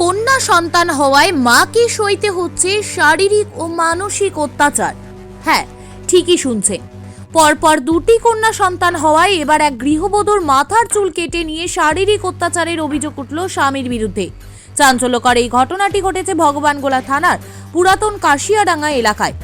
কন্যা সন্তান হওয়ায় মাকে সইতে হচ্ছে শারীরিক ও মানসিক অত্যাচার। হ্যাঁ, ঠিকই শুনছেন। পরপর দুটি কন্যা সন্তান হওয়ায় এবার এক গৃহবধূর মাথার চুল কেটে নিয়ে শারীরিক অত্যাচারের অভিযোগ উঠল স্বামীর বিরুদ্ধে। চাঞ্চল্যকর এই ঘটনাটি ঘটেছে ভগবানগোলা থানার পুরাতন কাশিয়াডাঙ্গা এলাকায়।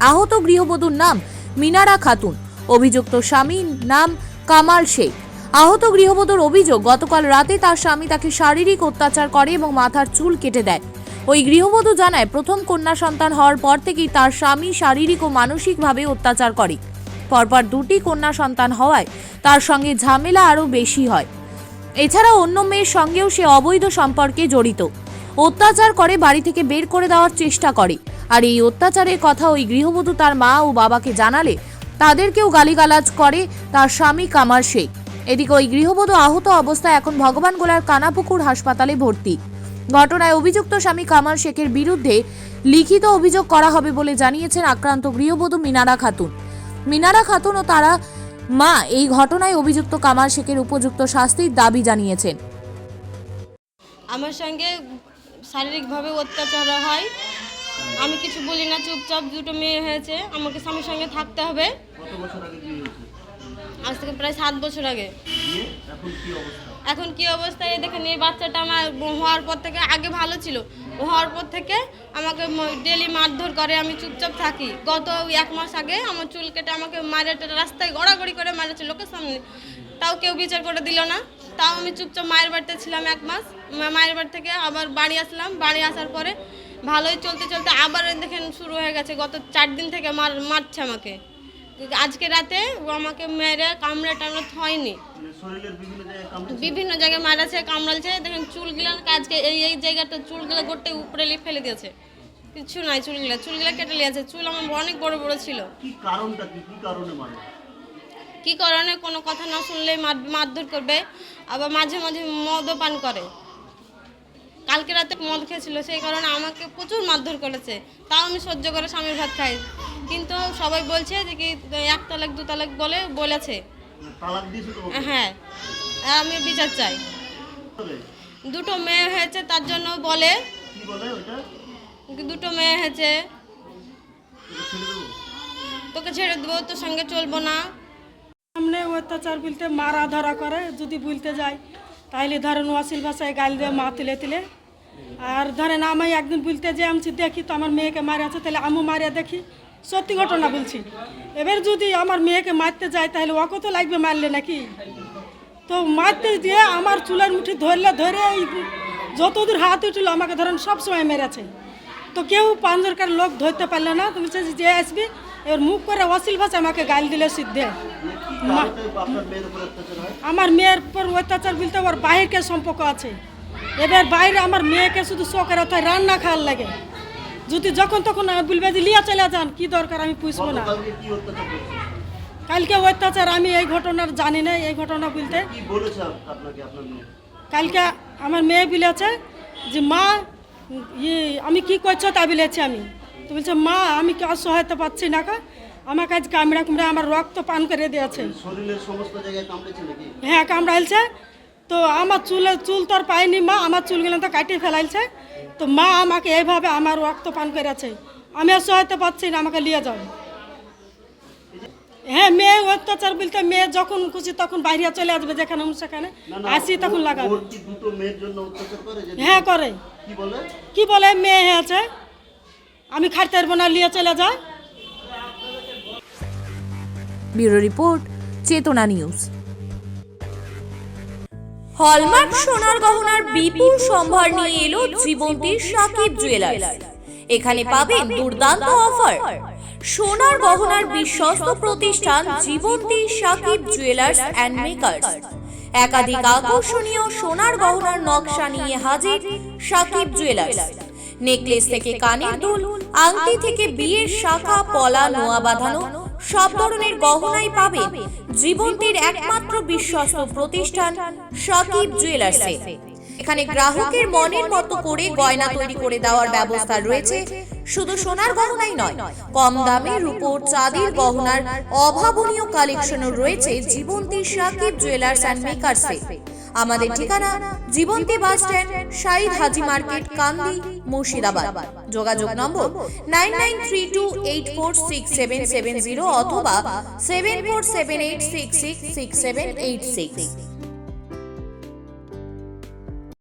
আহত গৃহবধূর নাম মিনারা খাতুন, অভিযুক্ত স্বামীর নাম কামাল শেখ। আহত গৃহবধূর অভিযোগ, গতকাল রাতে তার স্বামী তাকে শারীরিক অত্যাচার করে এবং মাথার চুল কেটে দেয়। ওই গৃহবধূ জানায়, প্রথম কন্যা সন্তান হওয়ার পর থেকেই তার স্বামী শারীরিক ও মানসিকভাবে অত্যাচার করে। পরপর দুটি কন্যা সন্তান হওয়ায় তার সঙ্গে ঝামেলা আরও বেশি হয়। এছাড়া অন্য মেয়ের সঙ্গেও সে অবৈধ সম্পর্কে জড়িত। অত্যাচার করে, বাড়ি থেকে বের করে দেওয়ার চেষ্টা করে। আর এই অত্যাচারের কথা ওই গৃহবধূ তার মা ও বাবাকে জানালে তাদেরকেও গালিগালাজ করে তার স্বামী কামাল শেখ। এদিকে ওই গৃহবধূ আহত অবস্থায় এখন ভগবানগোলার কানাপুকুর হাসপাতালে ভর্তি। ঘটনায় অভিযুক্ত স্বামী কামাল শেখের বিরুদ্ধে লিখিত অভিযোগ করা হবে বলে জানিয়েছেন আক্রান্ত গৃহবধূ মিনারা খাতুন। মিনারা খাতুন ও তারা মা এই ঘটনায় অভিযুক্ত কামাল শেখের উপযুক্ত শাস্তির দাবি জানিয়েছেন। আমার সঙ্গে শারীরিকভাবে অত্যাচার হয়, আমি কিছু বলি না, চুপচাপ। দুটো মেয়ে হয়েছে, আমাকে স্বামীর সঙ্গে থাকতে হবে। আজ থেকে প্রায় 7 বছর আগে। এখন কি অবস্থা এই দেখেন, এই বাচ্চাটা আমার হওয়ার পর থেকে, আগে ভালো ছিল, হওয়ার পর থেকে আমাকে ডেলি মারধর করে, আমি চুপচাপ থাকি। গত 1 মাস আগে আমার চুল কেটে আমাকে রাস্তায় গড়াগড়ি করে মারেছে লোকের সামনে, তাও কেউ বিচার করে দিল না। তাও আমি চুপচাপ মায়ের বাড়িতে ছিলাম 1 মাস। মায়ের বাড়ি থেকে আবার বাড়ি আসলাম। বাড়ি আসার পরে ভালোই চলতে চলতে আবার দেখেন শুরু হয়ে গেছে। গত 4 দিন থেকে মারছে আমাকে। আজকে রাতে আমাকে মেরে কামড়ে টামড়ে হয়নি, বিভিন্ন জায়গায় মারাছে, কামড়ালছে। দেখেন চুলগুলা আজকে এই জায়গাটা চুলগুলো গোটে উপরে ফেলে দিয়েছে, কিছু নাই। চুলগুলা কেটে নিয়েছে। চুল আমার অনেক বড় বড় ছিল। কি কারণে কোনো কথা না শুনলে মারধর করবে। আবার মাঝে মাঝে মদও পান করে। কালকে রাতে মদ খেয়েছিল, সেই কারণে আমাকে প্রচুর মারধর করেছে। তাও আমি সহ্য করে স্বামীর ভাত খাই। কিন্তু সবাই বলছে যে কি 1 তালাক 2 তালাক বলেছে। হ্যাঁ, আমি বিচার চাই। দুটো মেয়ে হয়েছে, তার জন্য বলে দুটো মেয়ে হয়েছে, তোকে ছেড়ে দেবো, তোর সঙ্গে চলবো না। সামনে অত্যাচার বলতে মারা ধরা করে, যদি বলতে যাই তাহলে ধরেন অশ্লীল ভাষায় গাল দেয় মা তুলে তুলে। আর ধরেন আমি একদিন বলতে যে আমি দেখি তো আমার মেয়েকে মারে আছে, তাহলে আমি মারিয়া দেখি, সত্যি ঘটনা বলছি। এবার যদি আমার মেয়েকে মারতে যাই তাহলে ওকে তো লাগবে মারলে নাকি। তো মারতে দিয়ে আমার চুলের মুঠি ধরে যতদূর হাত উঠলো আমাকে ধরেন সবসময় মেরেছে। তো কেউ 5 দরকার লোক ধরতে পারলে না। তো বলছে যে আসবি, এবার মুখ করে অশ্লীল ভাষা আমাকে গাল দিলে সিদ্ধে। আমার মেয়ের উপর অত্যাচার বলতে ওর বাইরেকে সম্পর্ক আছে। এবার বাইরে আমার মেয়েকে শুধু শখের অর্থাৎ রান্না খাওয়ার লাগে। যদি যখন তখন বলবে যে লিয়া চলে যান, কি দরকার, আমি পুষবো না। কালকে অত্যাচার আমি এই ঘটনার জানি না। এই ঘটনা বলতে কালকে আমার মেয়ে বলেছে যে মা আমি কি করছো তা বলেছি আমি। তো বলছে মা আমি কি অসহায়তা পাচ্ছি না, আমার কাছে কামড়া আমার রক্ত পান করে দিয়েছে। হ্যাঁ, কামড়াইছে। তো আমার চুল তো আর পাইনি মা, আমার চুলগুলো তো কাটিয়ে ফেলাইছে। তো মা আমাকে এইভাবে আমার রক্ত পান করেছে, আমি আর সহায়তা পাচ্ছি না, আমাকে নিয়ে যাও। হ্যাঁ, মেয়ে অত্যাচার বলতে মেয়ে যখন খুশি তখন বাইরে চলে আসবে, যেখানে সেখানে আসি তখন লাগাবে। হ্যাঁ করে। কি বলে মেয়ে আছে, আমি খাইতে পারবো না, নিয়ে চলে যায়। ব্যুরো রিপোর্ট, চেতনা নিউজ। হলমার্ক সোনার গহনার বিপুল সম্ভার নিয়ে এলো জীবন্তীর সাকিব জুয়েলার্স। এখানে পাবেন দুর্দান্ত অফার। সোনার গহনার বিশ্বস্ত প্রতিষ্ঠান Jibanti Sakib jewellers and makers. একাধিক আকর্ষণীয় সোনার গহনার নকশা নিয়ে হাজির সাকিব জুয়েলার্স। নেকলেস থেকে কানের দুল, আংটি থেকে বিয়ের শাখা পলা নোয়া বাঁধানো সব ধরনের গহনাই পাবেন জীবন্তীর একমাত্র বিশ্বস্ত প্রতিষ্ঠান সাকিব জুয়েলার্সে। এখানে গ্রাহকের মনের মতো করে গয়না তৈরি করে দেওয়ার ব্যবস্থা রয়েছে। শুধু সোনার গহনাই নয়, কম দামে রূপোর চাঁদির গহনার অভাবনীয় কালেকশনও রয়েছে জীবন্তী সাকিব জুয়েলার্স অ্যান্ড মেকার্সে। আমাদের ঠিকানা জীবন্তী বাস স্ট্যান্ড, শাহিদ হাজি মার্কেট, কান্দি, মুর্শিদাবাদ। যোগাযোগ নম্বর 9932846770 অথবা 7478666786।